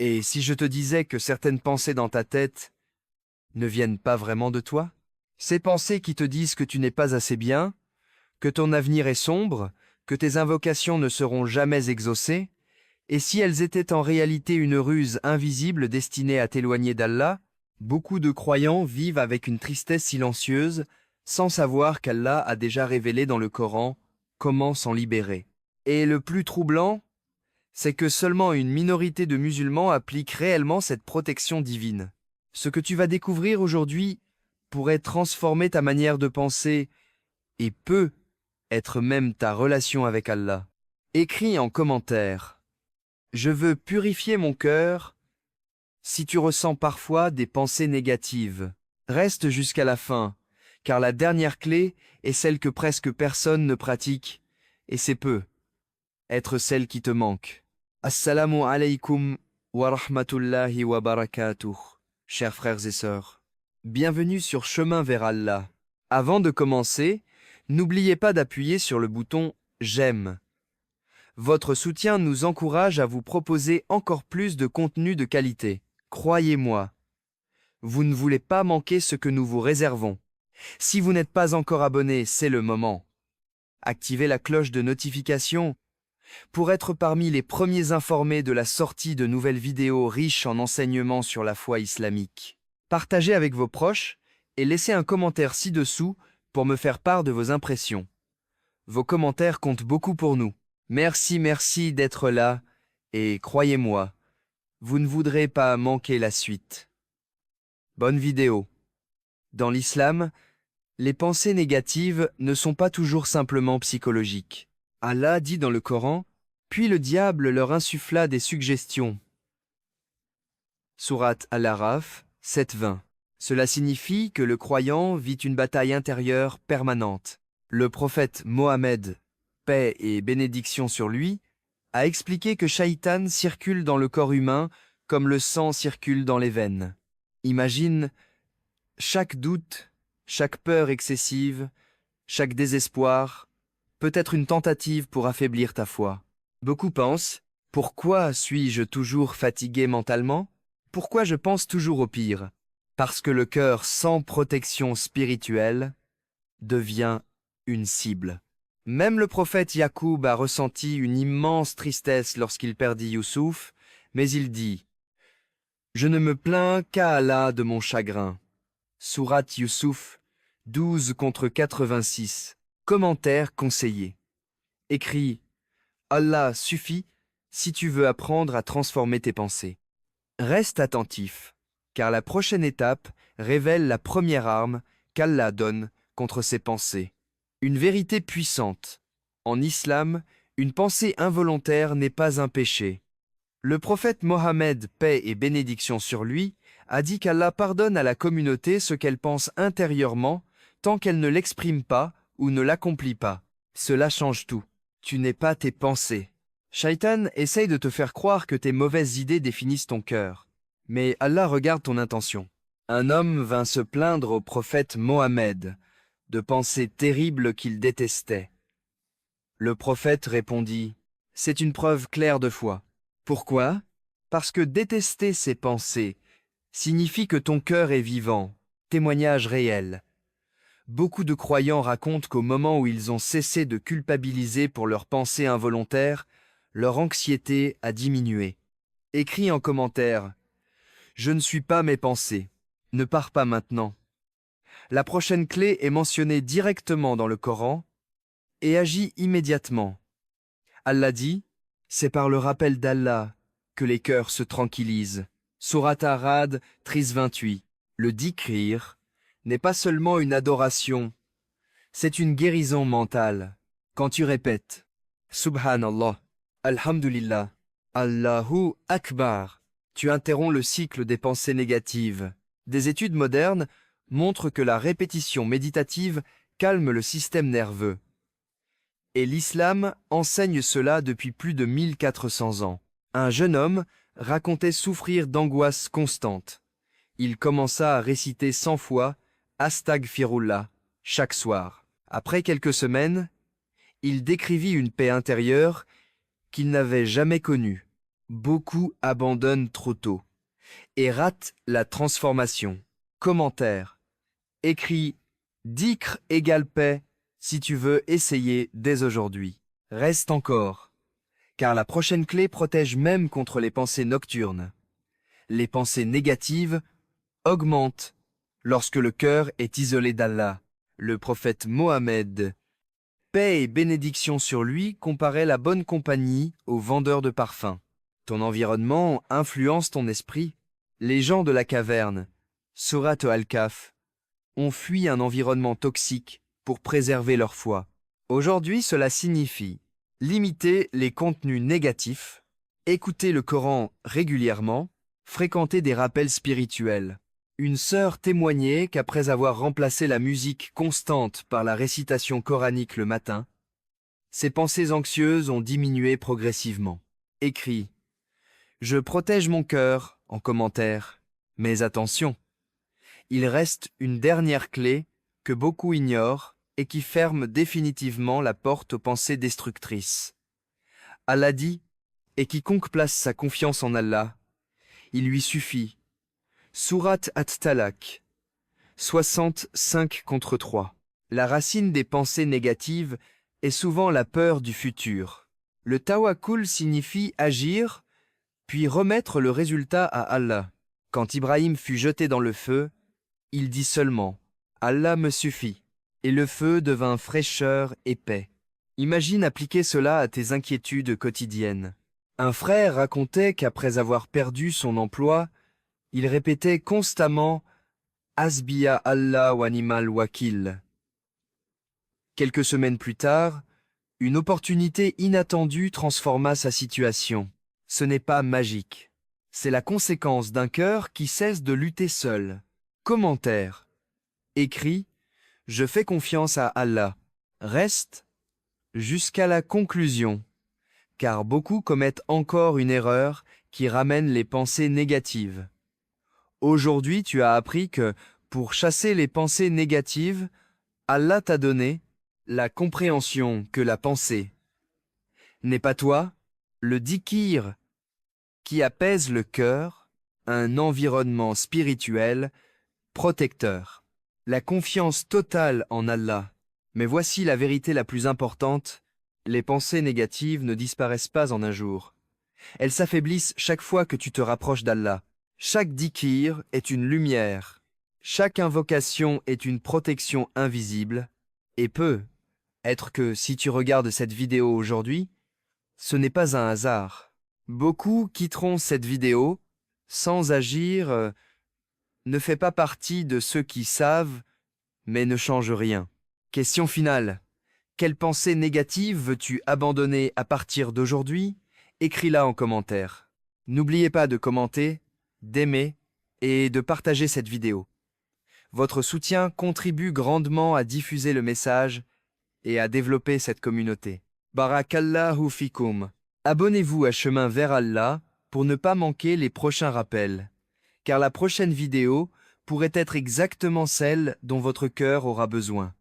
Et si je te disais que certaines pensées dans ta tête ne viennent pas vraiment de toi? Ces pensées qui te disent que tu n'es pas assez bien, que ton avenir est sombre, que tes invocations ne seront jamais exaucées, et si elles étaient en réalité une ruse invisible destinée à t'éloigner d'Allah, beaucoup de croyants vivent avec une tristesse silencieuse, sans savoir qu'Allah a déjà révélé dans le Coran comment s'en libérer. Et le plus troublant, c'est que seulement une minorité de musulmans appliquent réellement cette protection divine. Ce que tu vas découvrir aujourd'hui pourrait transformer ta manière de penser et peut être même ta relation avec Allah. Écris en commentaire. Je veux purifier mon cœur. Si tu ressens parfois des pensées négatives, reste jusqu'à la fin, car la dernière clé est celle que presque personne ne pratique, et c'est peu être celle qui te manque. Assalamu alaykum wa rahmatullahi wa barakatuh, chers frères et sœurs. Bienvenue sur Chemin vers Allah. Avant de commencer, n'oubliez pas d'appuyer sur le bouton « J'aime ». Votre soutien nous encourage à vous proposer encore plus de contenu de qualité. Croyez-moi, vous ne voulez pas manquer ce que nous vous réservons. Si vous n'êtes pas encore abonné, c'est le moment. Activez la cloche de notification pour être parmi les premiers informés de la sortie de nouvelles vidéos riches en enseignements sur la foi islamique. Partagez avec vos proches et laissez un commentaire ci-dessous pour me faire part de vos impressions. Vos commentaires comptent beaucoup pour nous. Merci d'être là et croyez-moi, vous ne voudrez pas manquer la suite. Bonne vidéo. Dans l'islam, les pensées négatives ne sont pas toujours simplement psychologiques. Allah dit dans le Coran, puis le diable leur insuffla des suggestions. Sourate Al-Araf 7:20. Cela signifie que le croyant vit une bataille intérieure permanente. Le prophète Mohammed, paix et bénédiction sur lui, a expliqué que Shaitan circule dans le corps humain comme le sang circule dans les veines. Imagine chaque doute, chaque peur excessive, chaque désespoir, peut être une tentative pour affaiblir ta foi. Beaucoup pensent, pourquoi suis-je toujours fatigué mentalement? Pourquoi je pense toujours au pire? Parce que le cœur sans protection spirituelle devient une cible. Même le prophète Yacoub a ressenti une immense tristesse lorsqu'il perdit Youssouf, mais il dit « Je ne me plains qu'à Allah de mon chagrin ». Sourate Youssouf 12/86. Commentaire conseillé. Écrit « Allah suffit si tu veux apprendre à transformer tes pensées ». Reste attentif, car la prochaine étape révèle la première arme qu'Allah donne contre ses pensées. Une vérité puissante. En islam, une pensée involontaire n'est pas un péché. Le prophète Mohammed, paix et bénédiction sur lui, a dit qu'Allah pardonne à la communauté ce qu'elle pense intérieurement tant qu'elle ne l'exprime pas ou ne l'accomplit pas. Cela change tout. Tu n'es pas tes pensées. Shaitan essaye de te faire croire que tes mauvaises idées définissent ton cœur. Mais Allah regarde ton intention. Un homme vint se plaindre au prophète Mohammed de pensées terribles qu'il détestait. Le prophète répondit, « C'est une preuve claire de foi. » Pourquoi? Parce que détester ces pensées signifie que ton cœur est vivant, témoignage réel. Beaucoup de croyants racontent qu'au moment où ils ont cessé de culpabiliser pour leurs pensées involontaires, leur anxiété a diminué. Écris en commentaire « Je ne suis pas mes pensées. Ne pars pas maintenant. » La prochaine clé est mentionnée directement dans le Coran et agit immédiatement. Allah dit « C'est par le rappel d'Allah que les cœurs se tranquillisent. » Sourate Ar-Ra'd 13/28. Le dhikr n'est pas seulement une adoration, c'est une guérison mentale. Quand tu répètes « Subhanallah, Alhamdulillah, Allahu Akbar », tu interromps le cycle des pensées négatives. Des études modernes montrent que la répétition méditative calme le système nerveux. Et l'islam enseigne cela depuis plus de 1400 ans. Un jeune homme racontait souffrir d'angoisse constante. Il commença à réciter 100 fois « Astaghfirullah » chaque soir. Après quelques semaines, il décrivit une paix intérieure qu'il n'avait jamais connue. Beaucoup abandonnent trop tôt et ratent la transformation. Commentaire. Écris Dhikr égale paix si tu veux essayer dès aujourd'hui. Reste encore, car la prochaine clé protège même contre les pensées nocturnes. Les pensées négatives augmentent lorsque le cœur est isolé d'Allah. Le prophète Mohammed, paix et bénédiction sur lui, comparait la bonne compagnie aux vendeurs de parfums. Ton environnement influence ton esprit. Les gens de la caverne, Sourate Al-Kahf, ont fui un environnement toxique pour préserver leur foi. Aujourd'hui, cela signifie limiter les contenus négatifs, écouter le Coran régulièrement, fréquenter des rappels spirituels. Une sœur témoignait qu'après avoir remplacé la musique constante par la récitation coranique le matin, ses pensées anxieuses ont diminué progressivement. Écrit « Je protège mon cœur » en commentaire, mais attention, il reste une dernière clé que beaucoup ignorent et qui ferme définitivement la porte aux pensées destructrices. Allah dit « Et quiconque place sa confiance en Allah, il lui suffit. » Sourate At-Talaq 65-3. La racine des pensées négatives est souvent la peur du futur. Le tawakkul signifie agir, puis remettre le résultat à Allah. Quand Ibrahim fut jeté dans le feu, il dit seulement « Allah me suffit » et le feu devint fraîcheur et paix. Imagine appliquer cela à tes inquiétudes quotidiennes. Un frère racontait qu'après avoir perdu son emploi, il répétait constamment « Hasbiya Allah wa ni'mal wakil ». Quelques semaines plus tard, une opportunité inattendue transforma sa situation. Ce n'est pas magique. C'est la conséquence d'un cœur qui cesse de lutter seul. Commentaire. Écrit « Je fais confiance à Allah ». Reste jusqu'à la conclusion, car beaucoup commettent encore une erreur qui ramène les pensées négatives. Aujourd'hui, tu as appris que, pour chasser les pensées négatives, Allah t'a donné la compréhension que la pensée n'est pas toi, le dhikr qui apaise le cœur, un environnement spirituel protecteur. La confiance totale en Allah. Mais voici la vérité la plus importante, les pensées négatives ne disparaissent pas en un jour. Elles s'affaiblissent chaque fois que tu te rapproches d'Allah. Chaque dhikr est une lumière. Chaque invocation est une protection invisible. Et peut être que si tu regardes cette vidéo aujourd'hui, ce n'est pas un hasard. Beaucoup quitteront cette vidéo sans agir, ne fait pas partie de ceux qui savent, mais ne change rien. Question finale. Quelle pensée négative veux-tu abandonner à partir d'aujourd'hui? Écris-la en commentaire. N'oubliez pas de commenter, d'aimer et de partager cette vidéo. Votre soutien contribue grandement à diffuser le message et à développer cette communauté. Barakallahu fikum. Abonnez-vous à Chemin vers Allah pour ne pas manquer les prochains rappels, car la prochaine vidéo pourrait être exactement celle dont votre cœur aura besoin.